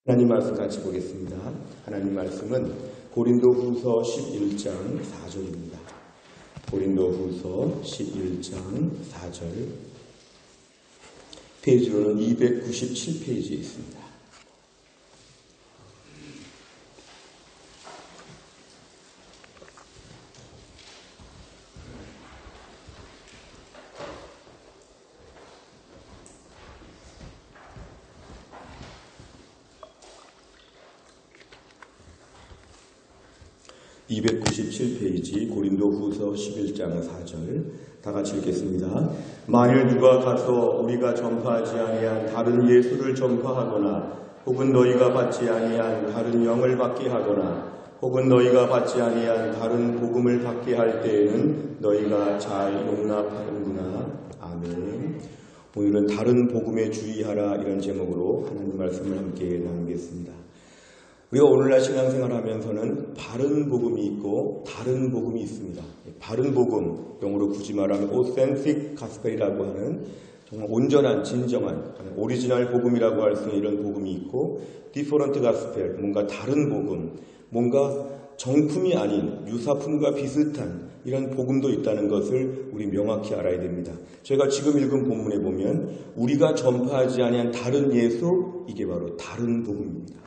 하나님 말씀 같이 보겠습니다. 하나님 말씀은 고린도후서 11장 4절입니다. 고린도후서 11장 4절, 페이지로는 297페이지에 있습니다. (297페이지) 고린도후서 11장 4절 다 같이 읽겠습니다. 만일 누가 가서 우리가 전파하지 아니한 다른 예수를 전파하거나 혹은 너희가 받지 아니한 다른 영을 받게 하거나 혹은 너희가 받지 아니한 다른 복음을 받게 할 때에는 너희가 잘 용납하는구나. 아멘. 오늘은 다른 복음에 주의하라, 이런 제목으로 하나님 말씀을 함께 나누겠습니다. 우리가 오늘날 신앙생활 하면서는 바른 복음이 있고 다른 복음이 있습니다. 바른 복음, 영어로 굳이 말하면 authentic gospel이라고 하는 정말 온전한, 진정한, 오리지널 복음이라고 할 수 있는 이런 복음이 있고, different gospel, 뭔가 다른 복음, 뭔가 정품이 아닌 유사품과 비슷한 이런 복음도 있다는 것을 우리 명확히 알아야 됩니다. 제가 지금 읽은 본문에 보면 우리가 전파하지 아니한 다른 예수, 이게 바로 다른 복음입니다.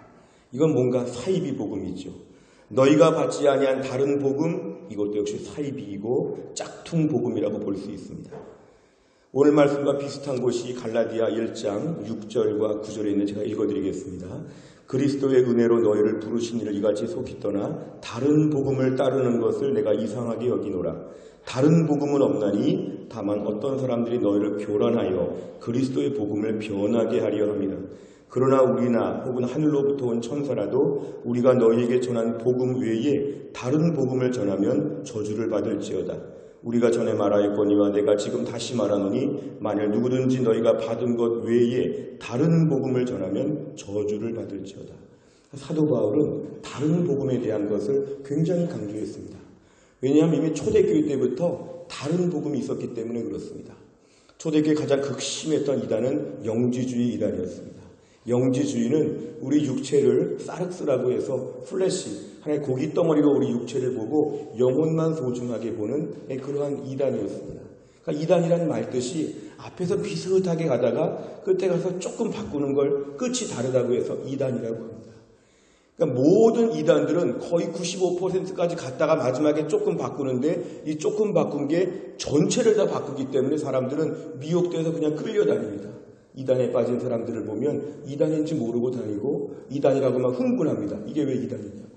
이건 뭔가 사이비 복음이죠. 너희가 받지 아니한 다른 복음, 이것도 역시 사이비이고 짝퉁 복음이라고 볼 수 있습니다. 오늘 말씀과 비슷한 곳이 갈라디아 1장 6절과 9절에 있는, 제가 읽어드리겠습니다. 그리스도의 은혜로 너희를 부르신 이를 이같이 속이 떠나 다른 복음을 따르는 것을 내가 이상하게 여기노라. 다른 복음은 없나니 다만 어떤 사람들이 너희를 교란하여 그리스도의 복음을 변하게 하려 합니다. 그러나 우리나 혹은 하늘로부터 온 천사라도 우리가 너희에게 전한 복음 외에 다른 복음을 전하면 저주를 받을지어다. 우리가 전에 말하였거니와 내가 지금 다시 말하노니 만일 누구든지 너희가 받은 것 외에 다른 복음을 전하면 저주를 받을지어다. 사도 바울은 다른 복음에 대한 것을 굉장히 강조했습니다. 왜냐하면 이미 초대교회 때부터 다른 복음이 있었기 때문에 그렇습니다. 초대교회 가장 극심했던 이단은 영지주의 이단이었습니다. 영지주의는 우리 육체를 사르스라고 해서 플래시, 하나의 고기 덩어리로 우리 육체를 보고 영혼만 소중하게 보는 그러한 이단이었습니다. 그러니까 이단이라는 말 뜻이 앞에서 비슷하게 가다가 끝에 가서 조금 바꾸는 걸 끝이 다르다고 해서 이단이라고 합니다. 그러니까 모든 이단들은 거의 95%까지 갔다가 마지막에 조금 바꾸는데, 이 조금 바꾼 게 전체를 다 바꾸기 때문에 사람들은 미혹돼서 그냥 끌려다닙니다. 이단에 빠진 사람들을 보면 이단인지 모르고 다니고 이단이라고 막 흥분합니다. 이게 왜 이단이냐고.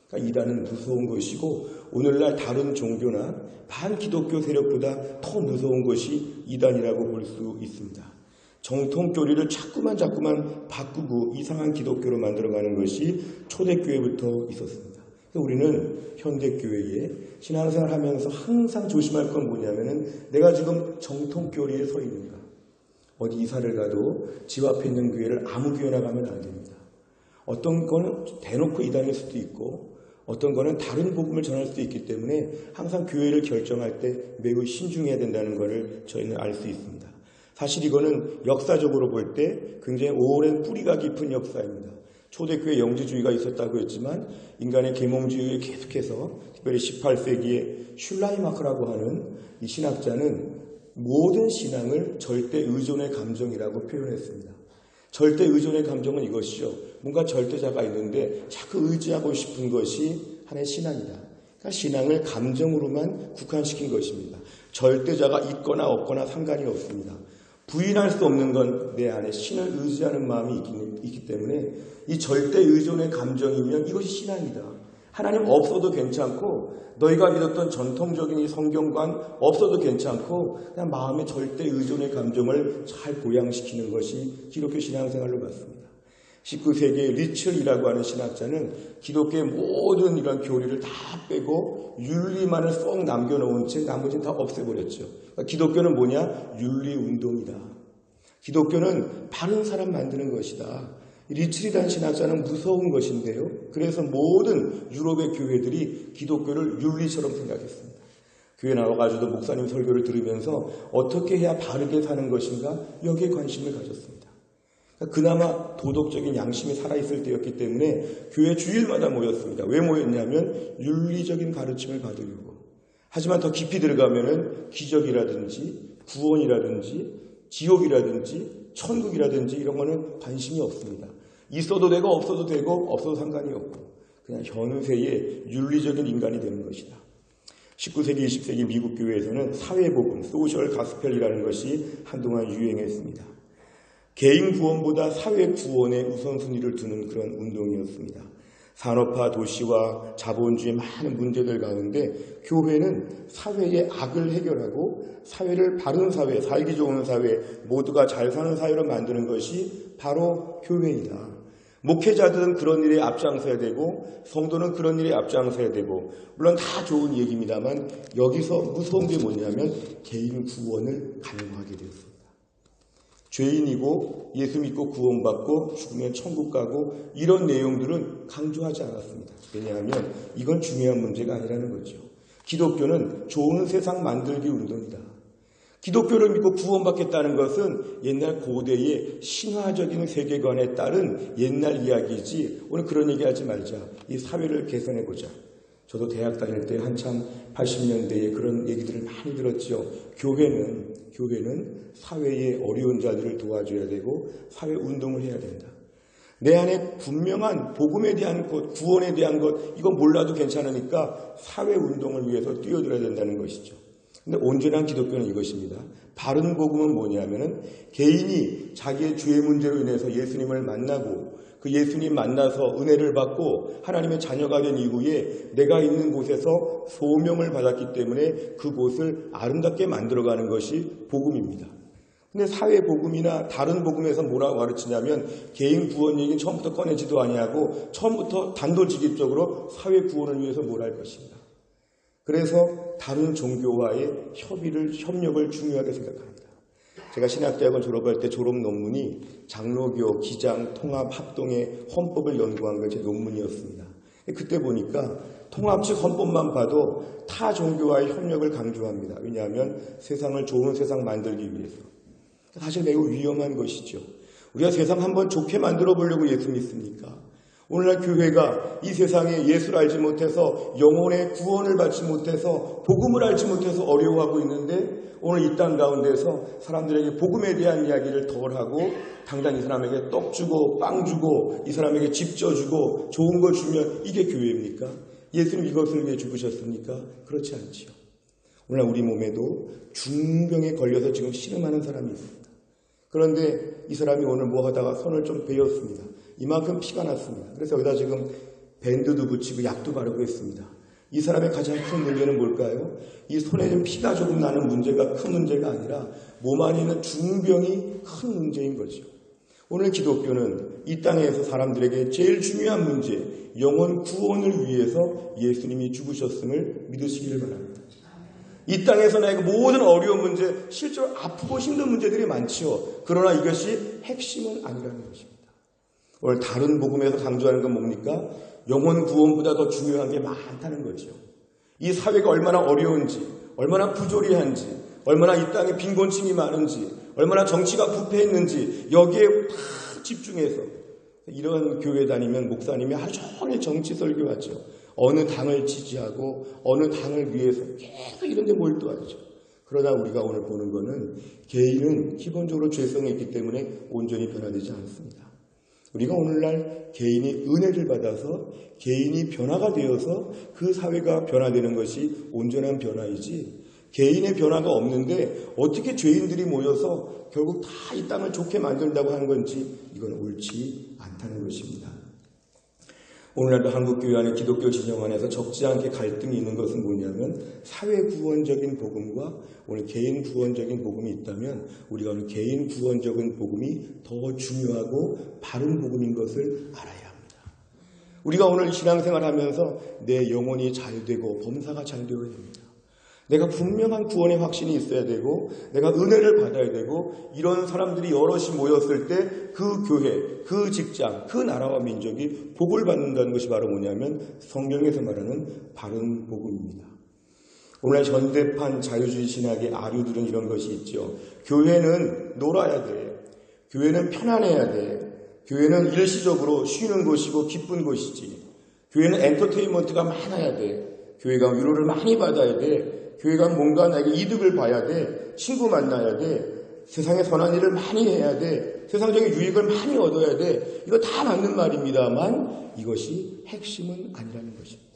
그러니까 이단은 무서운 것이고, 오늘날 다른 종교나 반기독교 세력보다 더 무서운 것이 이단이라고 볼 수 있습니다. 정통 교리를 자꾸만 바꾸고 이상한 기독교로 만들어가는 것이 초대교회부터 있었습니다. 우리는 현대교회에 신앙생활 하면서 항상 조심할 건 뭐냐면은 내가 지금 정통 교리에 서 있는가. 어디 이사를 가도 집 앞에 있는 교회를 아무 교회나 가면 안 됩니다. 어떤 거는 대놓고 이단일 수도 있고 어떤 거는 다른 복음을 전할 수도 있기 때문에 항상 교회를 결정할 때 매우 신중해야 된다는 것을 저희는 알 수 있습니다. 사실 이거는 역사적으로 볼 때 굉장히 오랜 뿌리가 깊은 역사입니다. 초대교회 영지주의가 있었다고 했지만 인간의 계몽주의에 계속해서 특별히 18세기에 슐라이마크라고 하는 이 신학자는 모든 신앙을 절대 의존의 감정이라고 표현했습니다. 절대 의존의 감정은 이것이죠. 뭔가 절대자가 있는데 자꾸 의지하고 싶은 것이 하나의 신앙이다. 그러니까 신앙을 감정으로만 국한시킨 것입니다. 절대자가 있거나 없거나 상관이 없습니다. 부인할 수 없는 건 내 안에 신을 의지하는 마음이 있기 때문에 이 절대 의존의 감정이면 이것이 신앙이다. 하나님 없어도 괜찮고 너희가 믿었던 전통적인 이 성경관 없어도 괜찮고 그냥 마음의 절대 의존의 감정을 잘 보양시키는 것이 기독교 신앙생활로 맞습니다. 19세기의 리첼이라고 하는 신학자는 기독교의 모든 이런 교리를 다 빼고 윤리만을 쏙 남겨놓은 채 나머지는 다 없애버렸죠. 그러니까 기독교는 뭐냐? 윤리운동이다. 기독교는 바른 사람 만드는 것이다. 리첼이라는 신학자는 무서운 것인데요. 그래서 모든 유럽의 교회들이 기독교를 윤리처럼 생각했습니다. 교회 나와가지고 목사님 설교를 들으면서 어떻게 해야 바르게 사는 것인가 여기에 관심을 가졌습니다. 그나마 도덕적인 양심이 살아있을 때였기 때문에 교회 주일마다 모였습니다. 왜 모였냐면 윤리적인 가르침을 받으려고. 하지만 더 깊이 들어가면은 기적이라든지 구원이라든지 지옥이라든지 천국이라든지 이런 거는 관심이 없습니다. 있어도 되고 없어도 되고 없어도 상관이 없고 그냥 현세의 윤리적인 인간이 되는 것이다. 19세기, 20세기 미국 교회에서는 사회복음, 소셜 가스펠이라는 것이 한동안 유행했습니다. 개인 구원보다 사회 구원에 우선순위를 두는 그런 운동이었습니다. 산업화 도시와 자본주의 많은 문제들 가운데 교회는 사회의 악을 해결하고 사회를 바른 사회, 살기 좋은 사회, 모두가 잘 사는 사회로 만드는 것이 바로 교회이다. 목회자들은 그런 일에 앞장서야 되고 성도는 그런 일에 앞장서야 되고 물론 다 좋은 얘기입니다만 여기서 무서운 게 뭐냐면 개인 구원을 강요하게 되었습니다. 죄인이고 예수 믿고 구원받고 죽으면 천국 가고 이런 내용들은 강조하지 않았습니다. 왜냐하면 이건 중요한 문제가 아니라는 거죠. 기독교는 좋은 세상 만들기 운동이다. 기독교를 믿고 구원받겠다는 것은 옛날 고대의 신화적인 세계관에 따른 옛날 이야기이지 오늘 그런 얘기하지 말자. 이 사회를 개선해보자. 저도 대학 다닐 때 한참 80년대에 그런 얘기들을 많이 들었죠. 교회는 사회의 어려운 자들을 도와줘야 되고 사회 운동을 해야 된다. 내 안에 분명한 복음에 대한 것, 구원에 대한 것 이건 몰라도 괜찮으니까 사회 운동을 위해서 뛰어들어야 된다는 것이죠. 근데 온전한 기독교는 이것입니다. 바른 복음은 뭐냐면은 개인이 자기의 죄 문제로 인해서 예수님을 만나고 그 예수님 만나서 은혜를 받고 하나님의 자녀가 된 이후에 내가 있는 곳에서 소명을 받았기 때문에 그곳을 아름답게 만들어가는 것이 복음입니다. 근데 사회 복음이나 다른 복음에서 뭐라고 가르치냐면 개인 구원 얘기는 처음부터 꺼내지도 아니하고 처음부터 단도직입적으로 사회 구원을 위해서 뭘 할 것인가. 그래서 다른 종교와의 협력을 중요하게 생각합니다. 제가 신학대학을 졸업할 때 졸업 논문이 장로교, 기장, 통합, 합동의 헌법을 연구한 게 제 논문이었습니다. 그때 보니까 통합식 헌법만 봐도 타 종교와의 협력을 강조합니다. 왜냐하면 세상을 좋은 세상 만들기 위해서. 사실 매우 위험한 것이죠. 우리가 세상 한번 좋게 만들어 보려고 예수 믿습니까? 오늘날 교회가 이 세상에 예수를 알지 못해서 영혼의 구원을 받지 못해서 복음을 알지 못해서 어려워하고 있는데 오늘 이 땅 가운데서 사람들에게 복음에 대한 이야기를 덜 하고 당장 이 사람에게 떡 주고 빵 주고 이 사람에게 집 져주고 좋은 거 주면 이게 교회입니까? 예수님 이것을 위해 죽으셨습니까? 그렇지 않지요. 오늘날 우리 몸에도 중병에 걸려서 지금 씨름하는 사람이 있습니다. 그런데 이 사람이 오늘 뭐 하다가 손을 좀 베었습니다. 이만큼 피가 났습니다. 그래서 여기다 지금 밴드도 붙이고 약도 바르고 있습니다. 이 사람의 가장 큰 문제는 뭘까요? 이 손에 좀 피가 조금 나는 문제가 큰 문제가 아니라 몸 안에 있는 중병이 큰 문제인 거죠. 오늘 기독교는 이 땅에서 사람들에게 제일 중요한 문제, 영혼 구원을 위해서 예수님이 죽으셨음을 믿으시기를 바랍니다. 이 땅에서 나에게 모든 어려운 문제, 실제로 아프고 힘든 문제들이 많지요. 그러나 이것이 핵심은 아니라는 것입니다. 오늘 다른 복음에서 강조하는 건 뭡니까? 영혼 구원보다 더 중요한 게 많다는 거죠. 이 사회가 얼마나 어려운지, 얼마나 부조리한지, 얼마나 이 땅에 빈곤층이 많은지, 얼마나 정치가 부패했는지 여기에 다 집중해서 이런 교회 다니면 목사님이 하루 종일 정치 설교하죠. 어느 당을 지지하고 어느 당을 위해서 계속 이런 데 몰두하죠. 그러다 우리가 오늘 보는 거는 개인은 기본적으로 죄성이 있기 때문에 온전히 변화되지 않습니다. 우리가 오늘날 개인이 은혜를 받아서 개인이 변화가 되어서 그 사회가 변화되는 것이 온전한 변화이지 개인의 변화가 없는데 어떻게 죄인들이 모여서 결국 다 이 땅을 좋게 만든다고 하는 건지 이건 옳지 않다는 것입니다. 오늘날도 한국교회 안에 기독교 진영 안에서 적지 않게 갈등이 있는 것은 뭐냐면 사회 구원적인 복음과 오늘 개인 구원적인 복음이 있다면 우리가 오늘 개인 구원적인 복음이 더 중요하고 바른 복음인 것을 알아야 합니다. 우리가 오늘 신앙생활 하면서 내 영혼이 잘 되고 범사가 잘 되어야 됩니다. 내가 분명한 구원의 확신이 있어야 되고 내가 은혜를 받아야 되고 이런 사람들이 여럿이 모였을 때 그 교회, 그 직장, 그 나라와 민족이 복을 받는다는 것이 바로 뭐냐면 성경에서 말하는 바른 복음입니다. 오늘 현대판 자유주의 신학의 아류들은 이런 것이 있죠. 교회는 놀아야 돼. 교회는 편안해야 돼. 교회는 일시적으로 쉬는 곳이고 기쁜 곳이지. 교회는 엔터테인먼트가 많아야 돼. 교회가 위로를 많이 받아야 돼. 교회가 뭔가 나에게 이득을 봐야 돼. 친구 만나야 돼. 세상에 선한 일을 많이 해야 돼. 세상적인 유익을 많이 얻어야 돼. 이거 다 맞는 말입니다만 이것이 핵심은 아니라는 것입니다.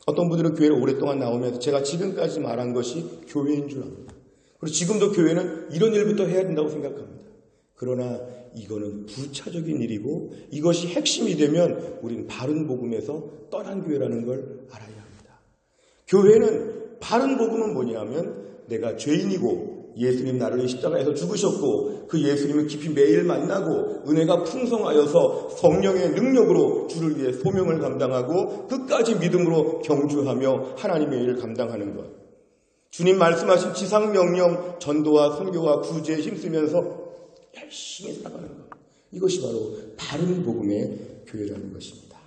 어떤 분들은 교회를 오랫동안 나오면서 제가 지금까지 말한 것이 교회인 줄 압니다. 그리고 지금도 교회는 이런 일부터 해야 된다고 생각합니다. 그러나 이거는 부차적인 일이고 이것이 핵심이 되면 우리는 바른 복음에서 떠난 교회라는 걸 알아야 합니다. 교회는 바른 복음은 뭐냐면 내가 죄인이고 예수님 나를 위해 십자가에서 죽으셨고 그 예수님을 깊이 매일 만나고 은혜가 풍성하여서 성령의 능력으로 주를 위해 소명을 감당하고 끝까지 믿음으로 경주하며 하나님의 일을 감당하는 것. 주님 말씀하신 지상명령 전도와 선교와 구제에 힘쓰면서 열심히 살아가는 것. 이것이 바로 바른 복음의 교회라는 것입니다.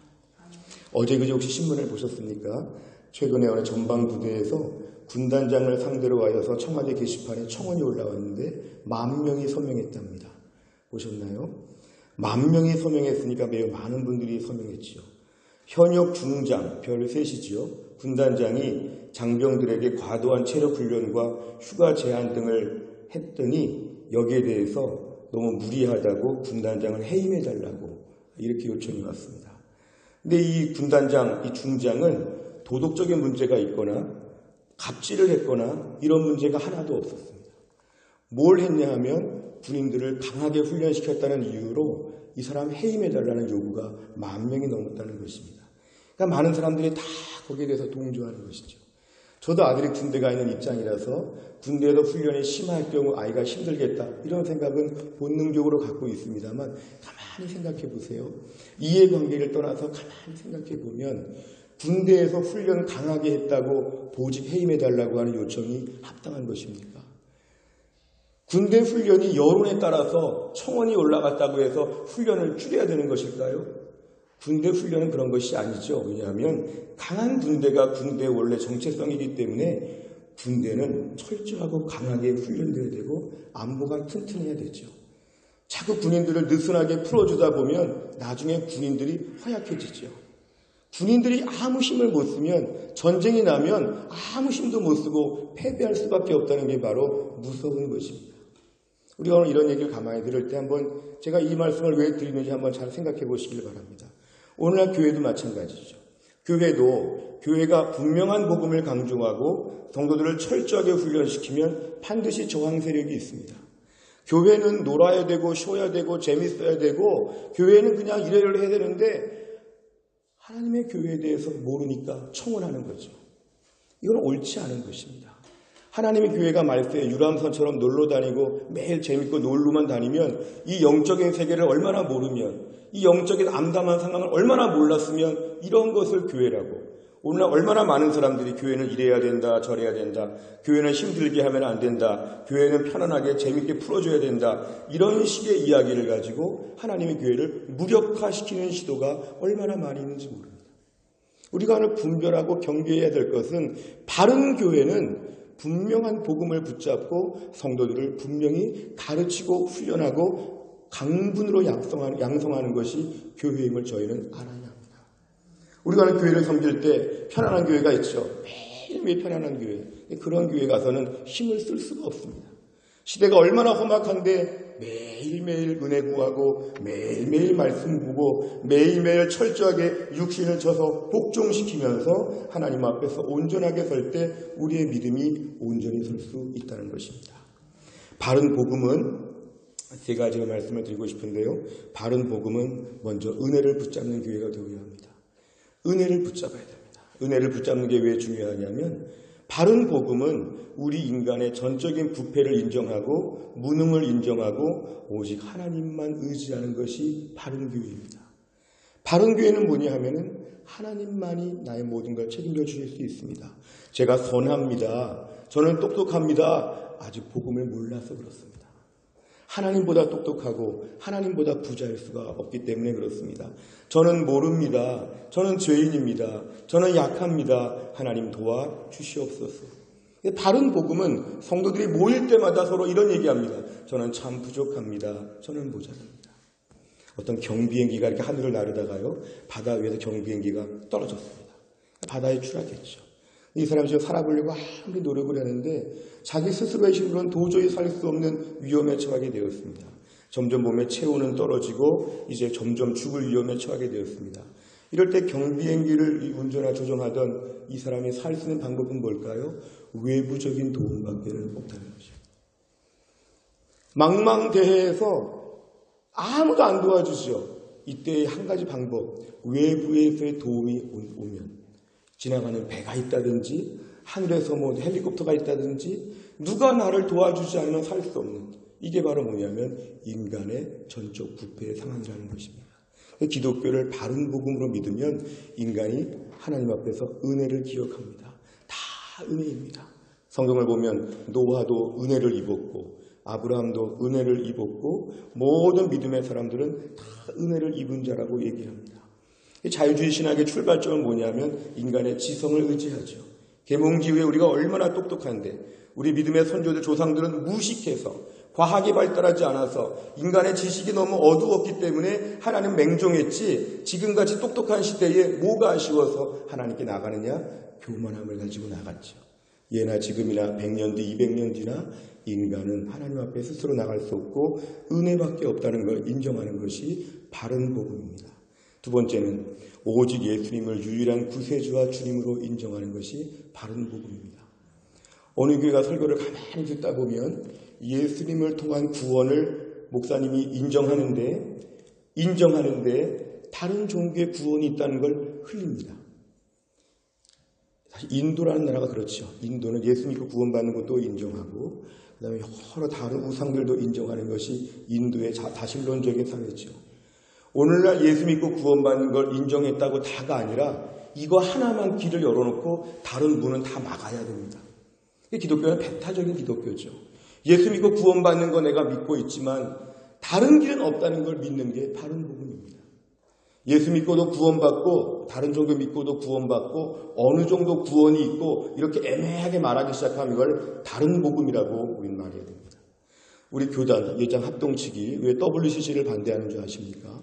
어제 그제 혹시 신문을 보셨습니까? 최근에 어느 전방부대에서 군단장을 상대로 하여서 청와대 게시판에 청원이 올라왔는데 10,000명이 서명했답니다. 보셨나요? 10,000명이 서명했으니까 매우 많은 분들이 서명했지요. 현역 중장, 별 셋이지요. 군단장이 장병들에게 과도한 체력 훈련과 휴가 제한 등을 했더니 여기에 대해서 너무 무리하다고 군단장을 해임해달라고 이렇게 요청이 왔습니다. 근데 이 군단장, 이 중장은 도덕적인 문제가 있거나 갑질을 했거나 이런 문제가 하나도 없었습니다. 뭘 했냐 하면 군인들을 강하게 훈련시켰다는 이유로 이 사람 해임해달라는 요구가 10,000명이 넘었다는 것입니다. 그러니까 많은 사람들이 다 거기에 대해서 동조하는 것이죠. 저도 아들이 군대가 있는 입장이라서 군대에서 훈련이 심할 경우 아이가 힘들겠다 이런 생각은 본능적으로 갖고 있습니다만 가만히 생각해 보세요. 이해관계를 떠나서 가만히 생각해 보면 군대에서 훈련 강하게 했다고 보직 해임해달라고 하는 요청이 합당한 것입니까? 군대 훈련이 여론에 따라서 청원이 올라갔다고 해서 훈련을 줄여야 되는 것일까요? 군대 훈련은 그런 것이 아니죠. 왜냐하면 강한 군대가 군대의 원래 정체성이기 때문에 군대는 철저하고 강하게 훈련돼야 되고 안보가 튼튼해야 되죠. 자꾸 군인들을 느슨하게 풀어주다 보면 나중에 군인들이 허약해지죠. 군인들이 아무 힘을 못 쓰면 전쟁이 나면 아무 힘도 못 쓰고 패배할 수밖에 없다는 게 바로 무서운 것입니다. 우리가 오늘 이런 얘기를 가만히 들을 때 한번 제가 이 말씀을 왜 드리는지 한번 잘 생각해 보시길 바랍니다. 오늘날 교회도 마찬가지죠. 교회가 분명한 복음을 강조하고 성도들을 철저하게 훈련시키면 반드시 저항 세력이 있습니다. 교회는 놀아야 되고 쉬어야 되고 재밌어야 되고 교회는 그냥 이래를 해야 되는데 하나님의 교회에 대해서 모르니까 청원하는 거죠. 이건 옳지 않은 것입니다. 하나님의 교회가 말세에 유람선처럼 놀러 다니고 매일 재밌고 놀러만 다니면 이 영적인 세계를 얼마나 모르면 이 영적인 암담한 상황을 얼마나 몰랐으면 이런 것을 교회라고 오늘날 얼마나 많은 사람들이 교회는 이래야 된다 저래야 된다 교회는 힘들게 하면 안 된다 교회는 편안하게 재밌게 풀어줘야 된다 이런 식의 이야기를 가지고 하나님의 교회를 무력화시키는 시도가 얼마나 많이 있는지 모릅니다. 우리가 오늘 분별하고 경계해야 될 것은 바른 교회는 분명한 복음을 붙잡고 성도들을 분명히 가르치고 훈련하고 강분으로 양성하는 것이 교회임을 저희는 알아야 합니다. 우리가 교회를 섬길 때 편안한 교회가 있죠. 매일매일 편안한 교회. 그런 교회 가서는 힘을 쓸 수가 없습니다. 시대가 얼마나 험악한데 매일매일 은혜 구하고 매일매일 말씀 보고 매일매일 철저하게 육신을 쳐서 복종시키면서 하나님 앞에서 온전하게 설 때 우리의 믿음이 온전히 설 수 있다는 것입니다. 바른 복음은 세 가지의 말씀을 드리고 싶은데요. 바른 복음은 먼저 은혜를 붙잡는 교회가 되어야 합니다. 은혜를 붙잡아야 됩니다. 은혜를 붙잡는 게 왜 중요하냐면 바른 복음은 우리 인간의 전적인 부패를 인정하고 무능을 인정하고 오직 하나님만 의지하는 것이 바른 교회입니다. 바른 교회는 뭐냐 하면은 하나님만이 나의 모든 걸 책임져 주실 수 있습니다. 제가 선합니다. 저는 똑똑합니다. 아직 복음을 몰라서 그렇습니다. 하나님보다 똑똑하고 하나님보다 부자일 수가 없기 때문에 그렇습니다. 저는 모릅니다. 저는 죄인입니다. 저는 약합니다. 하나님 도와주시옵소서. 바른 복음은 성도들이 모일 때마다 서로 이런 얘기합니다. 저는 참 부족합니다. 저는 모자랍니다. 어떤 경비행기가 이렇게 하늘을 나르다가요, 바다 위에서 경비행기가 떨어졌습니다. 바다에 추락했죠. 이 사람이 지금 살아보려고 아무리 노력을 하는데 자기 스스로의 힘으로는 도저히 살 수 없는 위험에 처하게 되었습니다. 점점 몸의 체온은 떨어지고 이제 점점 죽을 위험에 처하게 되었습니다. 이럴 때 경비행기를 운전하고 조종하던 이 사람이 살 수 있는 방법은 뭘까요? 외부적인 도움밖에는 없다는 거죠. 망망대해에서 아무도 안 도와주죠. 이때 한 가지 방법, 외부에서의 도움이 오면, 지나가는 배가 있다든지 하늘에서 뭐 헬리콥터가 있다든지 누가 나를 도와주지 않으면 살 수 없는, 이게 바로 뭐냐면 인간의 전적 부패의 상황이라는 것입니다. 기독교를 바른 복음으로 믿으면 인간이 하나님 앞에서 은혜를 기억합니다. 다 은혜입니다. 성경을 보면 노아도 은혜를 입었고 아브라함도 은혜를 입었고 모든 믿음의 사람들은 다 은혜를 입은 자라고 얘기합니다. 자유주의 신학의 출발점은 뭐냐면 인간의 지성을 의지하죠. 계몽지후에 우리가 얼마나 똑똑한데 우리 믿음의 선조들 조상들은 무식해서 과학이 발달하지 않아서 인간의 지식이 너무 어두웠기 때문에 하나님 맹종했지, 지금같이 똑똑한 시대에 뭐가 아쉬워서 하나님께 나가느냐? 교만함을 가지고 나갔죠. 예나 지금이나 100년 뒤 200년 뒤나 인간은 하나님 앞에 스스로 나갈 수 없고 은혜밖에 없다는 걸 인정하는 것이 바른 복음입니다. 두 번째는 오직 예수님을 유일한 구세주와 주님으로 인정하는 것이 바른 복음입니다. 어느 교회가 설교를 가만히 듣다 보면 예수님을 통한 구원을 목사님이 인정하는데 다른 종교의 구원이 있다는 걸 흘립니다. 사실 인도라는 나라가 그렇죠. 인도는 예수 믿고 구원받는 것도 인정하고 그 다음에 여러 다른 우상들도 인정하는 것이 인도의 다신론적인 사회죠. 오늘날 예수 믿고 구원받는 걸 인정했다고 다가 아니라 이거 하나만 길을 열어놓고 다른 문은 다 막아야 됩니다. 기독교는 배타적인 기독교죠. 예수 믿고 구원받는 거 내가 믿고 있지만 다른 길은 없다는 걸 믿는 게 바른 복음입니다. 예수 믿고도 구원받고 다른 종교 믿고도 구원받고 어느 정도 구원이 있고 이렇게 애매하게 말하기 시작하면 이걸 다른 복음이라고 우리는 말해야 됩니다. 우리 교단 예장 합동측이 왜 WCC를 반대하는 줄 아십니까?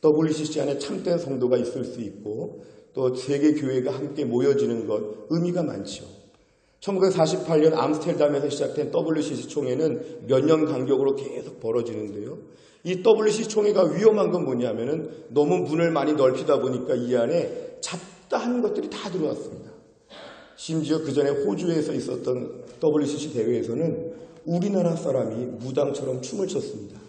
WCC 안에 참된 성도가 있을 수 있고 또 세계 교회가 함께 모여지는 것 의미가 많죠. 1948년 암스테르담에서 시작된 WCC 총회는 몇 년 간격으로 계속 벌어지는데요. 이 WCC 총회가 위험한 건 뭐냐면은 너무 문을 많이 넓히다 보니까 이 안에 잡다한 것들이 다 들어왔습니다. 심지어 그 전에 호주에서 있었던 WCC 대회에서는 우리나라 사람이 무당처럼 춤을 췄습니다.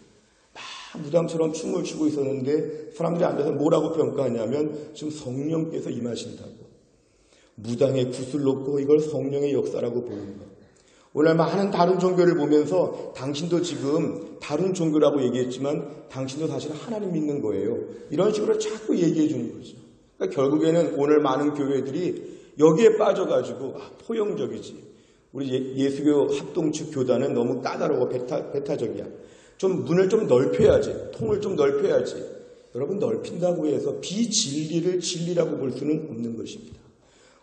막 무당처럼 춤을 추고 있었는데 사람들이 앉아서 뭐라고 평가하냐면 지금 성령께서 임하신다고. 무당의 굿을 놓고 이걸 성령의 역사라고 보는 것. 오늘 많은 다른 종교를 보면서 당신도 지금 다른 종교라고 얘기했지만 당신도 사실은 하나님 믿는 거예요. 이런 식으로 자꾸 얘기해 주는 거죠. 그러니까 결국에는 오늘 많은 교회들이 여기에 빠져가지고 포용적이지. 우리 예수교 합동측 교단은 너무 까다로워 배타적이야. 좀 문을 좀 넓혀야지. 통을 좀 넓혀야지. 여러분 넓힌다고 해서 비진리를 진리라고 볼 수는 없는 것입니다.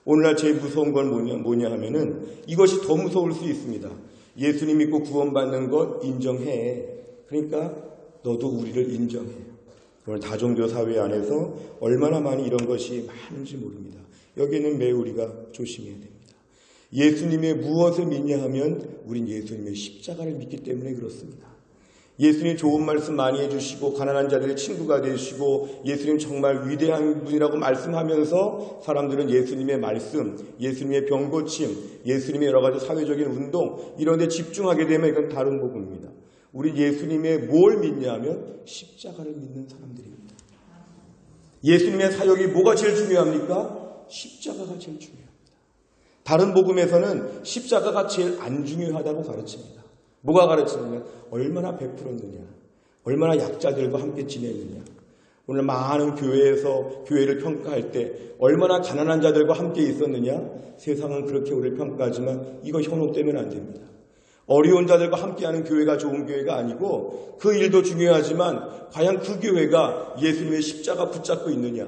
오늘날 제일 무서운 건 뭐냐 하면은 이것이 더 무서울 수 있습니다. 예수님 믿고 구원받는 것 인정해. 그러니까 너도 우리를 인정해. 오늘 다종교 사회 안에서 얼마나 많이 이런 것이 많은지 모릅니다. 여기에는 매우 우리가 조심해야 됩니다. 예수님의 무엇을 믿냐 하면 우린 예수님의 십자가를 믿기 때문에 그렇습니다. 예수님 좋은 말씀 많이 해주시고 가난한 자들의 친구가 되시고 예수님 정말 위대한 분이라고 말씀하면서 사람들은 예수님의 말씀, 예수님의 병고침, 예수님의 여러 가지 사회적인 운동 이런 데 집중하게 되면 이건 다른 복음입니다. 우리 예수님의 뭘 믿냐 하면 십자가를 믿는 사람들입니다. 예수님의 사역이 뭐가 제일 중요합니까? 십자가가 제일 중요합니다. 다른 복음에서는 십자가가 제일 안 중요하다고 가르칩니다. 뭐가 가르치느냐? 얼마나 베풀었느냐? 얼마나 약자들과 함께 지냈느냐? 오늘 많은 교회에서 교회를 평가할 때 얼마나 가난한 자들과 함께 있었느냐? 세상은 그렇게 우리를 평가하지만 이거 현혹되면 안 됩니다. 어려운 자들과 함께하는 교회가 좋은 교회가 아니고 그 일도 중요하지만 과연 그 교회가 예수님의 십자가 붙잡고 있느냐?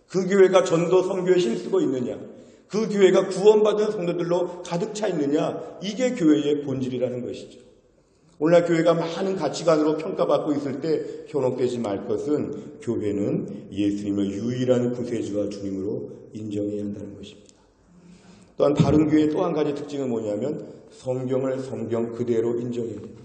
그 교회가 전도 선교에 힘쓰고 있느냐? 그 교회가 구원받은 성도들로 가득 차 있느냐? 이게 교회의 본질이라는 것이죠. 오늘날 교회가 많은 가치관으로 평가받고 있을 때 현혹되지 말 것은 교회는 예수님을 유일한 구세주와 주님으로 인정해야 한다는 것입니다. 또한 바른 교회의 또 한 가지 특징은 뭐냐면 성경을 성경 그대로 인정해야 됩니다.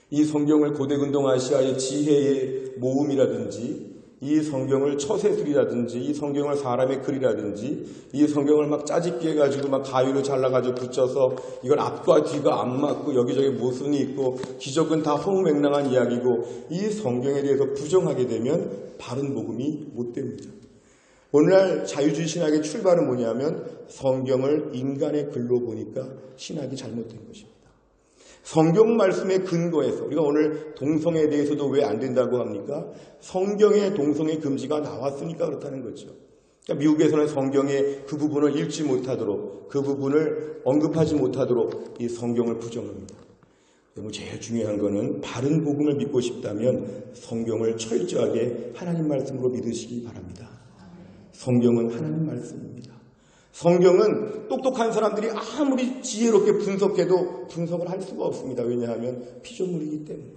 이 성경을 고대근동 아시아의 지혜의 모음이라든지 이 성경을 처세술이라든지 이 성경을 사람의 글이라든지 이 성경을 막 짜집기 해가지고 막 가위로 잘라가지고 붙여서 이걸 앞과 뒤가 안 맞고 여기저기 모순이 있고 기적은 다 허무맹랑한 이야기고 이 성경에 대해서 부정하게 되면 바른 복음이 못 됩니다. 오늘날 자유주의 신학의 출발은 뭐냐면 성경을 인간의 글로 보니까 신학이 잘못된 것입니다. 성경 말씀의 근거에서 우리가 오늘 동성애에 대해서도 왜 안 된다고 합니까? 성경에 동성애 금지가 나왔으니까 그렇다는 거죠. 그러니까 미국에서는 성경에 그 부분을 읽지 못하도록 그 부분을 언급하지 못하도록 이 성경을 부정합니다. 제일 중요한 거는 바른 복음을 믿고 싶다면 성경을 철저하게 하나님 말씀으로 믿으시기 바랍니다. 성경은 하나님 말씀입니다. 성경은 똑똑한 사람들이 아무리 지혜롭게 분석해도 분석을 할 수가 없습니다. 왜냐하면 피조물이기 때문에.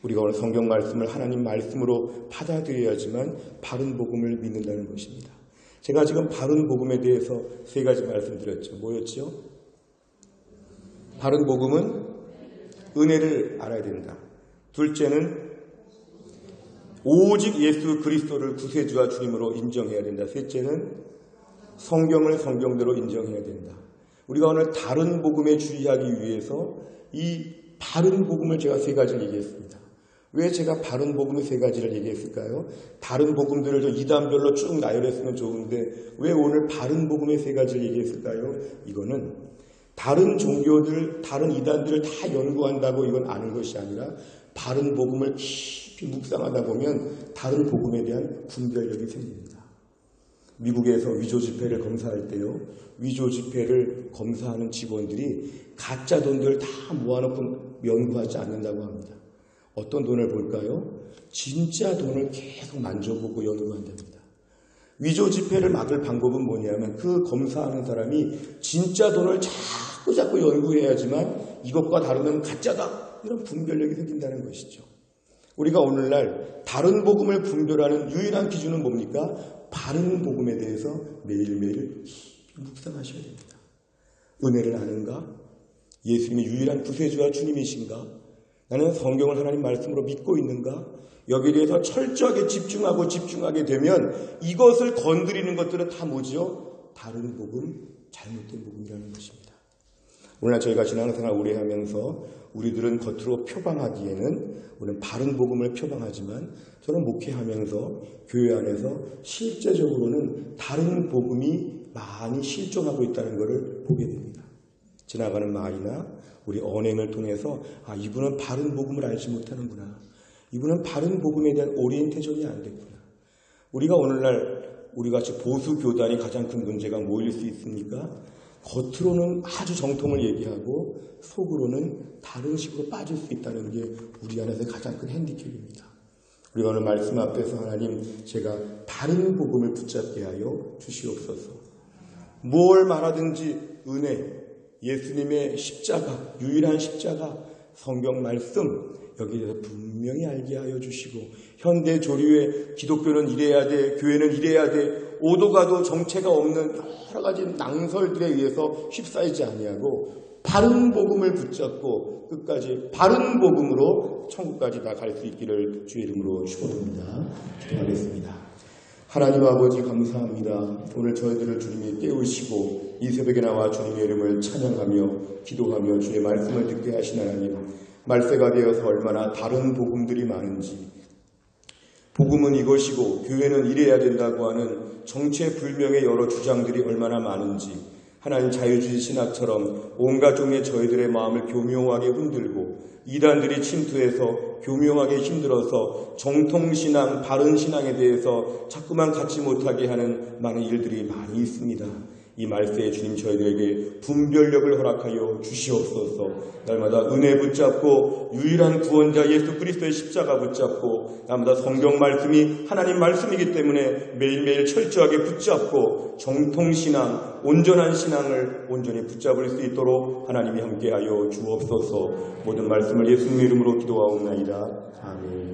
우리가 오늘 성경 말씀을 하나님 말씀으로 받아들여야지만 바른 복음을 믿는다는 것입니다. 제가 지금 바른 복음에 대해서 세 가지 말씀드렸죠. 뭐였죠? 바른 복음은 은혜를 알아야 된다. 둘째는 오직 예수 그리스도를 구세주와 주님으로 인정해야 된다. 셋째는 성경을 성경대로 인정해야 된다. 우리가 오늘 다른 복음에 주의하기 위해서 이 바른 복음을 제가 세 가지를 얘기했습니다. 왜 제가 바른 복음의 세 가지를 얘기했을까요? 다른 복음들을 이단별로 쭉 나열했으면 좋은데 왜 오늘 바른 복음의 세 가지를 얘기했을까요? 이거는 다른 종교들, 다른 이단들을 다 연구한다고 이건 아는 것이 아니라 바른 복음을 깊이 묵상하다 보면 다른 복음에 대한 분별력이 생깁니다. 미국에서 위조 지폐를 검사할 때요. 위조 지폐를 검사하는 직원들이 가짜 돈들 다 모아놓고 연구하지 않는다고 합니다. 어떤 돈을 볼까요? 진짜 돈을 계속 만져보고 연구한답니다. 위조 지폐를 막을 방법은 뭐냐면 그 검사하는 사람이 진짜 돈을 자꾸 연구해야지만 이것과 다르면 가짜다. 이런 분별력이 생긴다는 것이죠. 우리가 오늘날 다른 복음을 분별하는 유일한 기준은 뭡니까? 바른 복음에 대해서 매일매일 묵상하셔야 됩니다. 은혜를 아는가? 예수님이 유일한 구세주와 주님이신가? 나는 성경을 하나님 말씀으로 믿고 있는가? 여기에 대해서 철저하게 집중하게 되면 이것을 건드리는 것들은 다 뭐지요? 다른 복음, 잘못된 복음이라는 것입니다. 오늘날 저희가 신앙생활 오래 하면서 우리들은 겉으로 표방하기에는 우리는 바른 복음을 표방하지만 저는 목회하면서 교회 안에서 실제적으로는 다른 복음이 많이 실종하고 있다는 것을 보게 됩니다. 지나가는 말이나 우리 언행을 통해서 이분은 바른 복음을 알지 못하는구나. 이분은 바른 복음에 대한 오리엔테이션이 안 됐구나. 우리가 오늘날 우리같이 보수 교단이 가장 큰 문제가 뭐일 수 있습니까? 겉으로는 아주 정통을 얘기하고 속으로는 다른 식으로 빠질 수 있다는 게 우리 안에서 가장 큰 핸디캡입니다. 우리가 오늘 말씀 앞에서 하나님 제가 바른 복음을 붙잡게 하여 주시옵소서. 뭘 말하든지 은혜, 예수님의 십자가, 유일한 십자가, 성경 말씀 여기에서 분명히 알게 하여 주시고 현대 조류의 기독교는 이래야 돼, 교회는 이래야 돼, 오도가도 정체가 없는 여러 가지 낭설들에 의해서 휩싸이지 아니하고 바른 복음을 붙잡고 끝까지 바른 복음으로 천국까지 다 갈 수 있기를 주의 이름으로 축원합니다. 기도하겠습니다. 하나님 아버지 감사합니다. 오늘 저희들을 주님이 깨우시고 이 새벽에 나와 주님의 이름을 찬양하며 기도하며 주의 말씀을 듣게 하신 하나님, 말세가 되어서 얼마나 다른 복음들이 많은지, 복음은 이것이고 교회는 이래야 된다고 하는 정체불명의 여러 주장들이 얼마나 많은지, 하나님 자유주의 신학처럼 온갖 종의 저희들의 마음을 교묘하게 흔들고 이단들이 침투해서 교묘하게 힘들어서 정통신앙, 바른 신앙에 대해서 자꾸만 갖지 못하게 하는 많은 일들이 많이 있습니다. 이 말세에 주님 저희들에게 분별력을 허락하여 주시옵소서. 날마다 은혜 붙잡고 유일한 구원자 예수 그리스도의 십자가 붙잡고 날마다 성경 말씀이 하나님 말씀이기 때문에 매일매일 철저하게 붙잡고 정통신앙, 온전한 신앙을 온전히 붙잡을 수 있도록 하나님이 함께하여 주옵소서. 모든 말씀을 예수님의 이름으로 기도하옵나이다. 아멘.